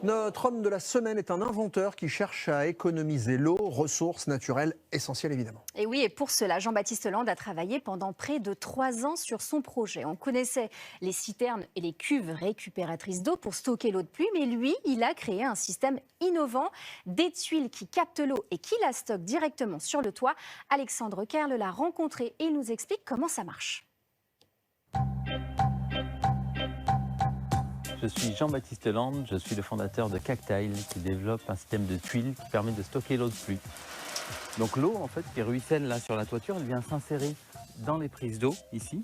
Notre homme de la semaine est un inventeur qui cherche à économiser l'eau, ressource naturelle essentielle évidemment. Et oui, et pour cela, Jean-Baptiste Land a travaillé pendant près de 3 ans sur son projet. On connaissait les citernes et les cuves récupératrices d'eau pour stocker l'eau de pluie, mais lui, il a créé un système innovant, des tuiles qui captent l'eau et qui la stockent directement sur le toit. Alexandre Kerle l'a rencontré et il nous explique comment ça marche. Je suis Jean-Baptiste Land, je suis le fondateur de Cactile qui développe un système de tuiles qui permet de stocker l'eau de pluie. Donc l'eau en fait qui ruisselle là sur la toiture, elle vient s'insérer dans les prises d'eau ici.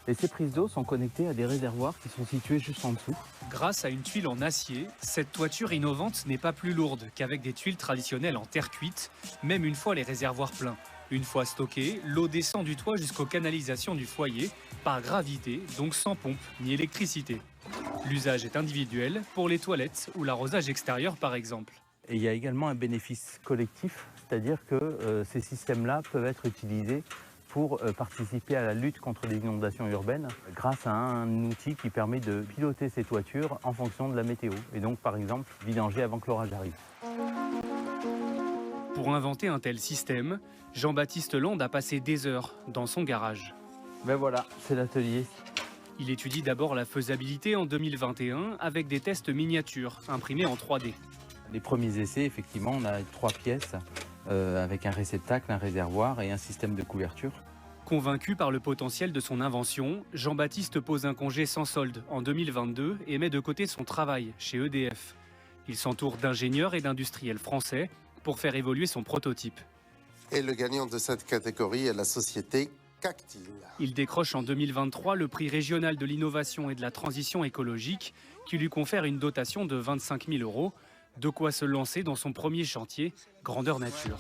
Et ces prises d'eau sont connectées à des réservoirs qui sont situés juste en dessous. Grâce à une tuile en acier, cette toiture innovante n'est pas plus lourde qu'avec des tuiles traditionnelles en terre cuite, même une fois les réservoirs pleins. Une fois stockée, l'eau descend du toit jusqu'aux canalisations du foyer, par gravité, donc sans pompe ni électricité. L'usage est individuel pour les toilettes ou l'arrosage extérieur par exemple. Et il y a également un bénéfice collectif, c'est-à-dire que ces systèmes-là peuvent être utilisés pour participer à la lutte contre les inondations urbaines grâce à un outil qui permet de piloter ces toitures en fonction de la météo. Et donc par exemple, vidanger avant que l'orage arrive. Pour inventer un tel système, Jean-Baptiste Land a passé des heures dans son garage. Ben voilà, c'est l'atelier. Il étudie d'abord la faisabilité en 2021 avec des tests miniatures imprimés en 3D. Les premiers essais, effectivement, on a 3 pièces avec un réceptacle, un réservoir et un système de couverture. Convaincu par le potentiel de son invention, Jean-Baptiste pose un congé sans solde en 2022 et met de côté son travail chez EDF. Il s'entoure d'ingénieurs et d'industriels français pour faire évoluer son prototype. Et le gagnant de cette catégorie est la société Cactile. Il décroche en 2023 le prix régional de l'innovation et de la transition écologique qui lui confère une dotation de 25 000 €. De quoi se lancer dans son premier chantier, grandeur nature.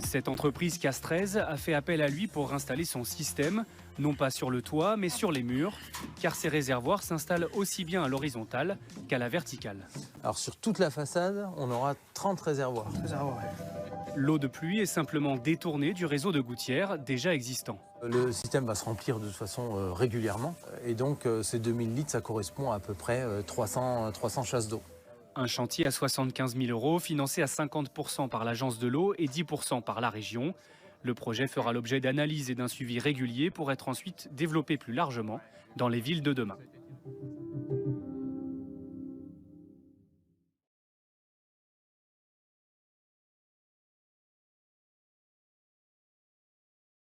Cette entreprise Castrez a fait appel à lui pour installer son système, non pas sur le toit, mais sur les murs, car ces réservoirs s'installent aussi bien à l'horizontale qu'à la verticale. Alors sur toute la façade, on aura 30 réservoirs. L'eau de pluie est simplement détournée du réseau de gouttières déjà existant. Le système va se remplir de toute façon régulièrement. Et donc ces 2000 litres, ça correspond à peu près 300 chasses d'eau. Un chantier à 75 000 €, financé à 50% par l'agence de l'eau et 10% par la région. Le projet fera l'objet d'analyses et d'un suivi régulier pour être ensuite développé plus largement dans les villes de demain.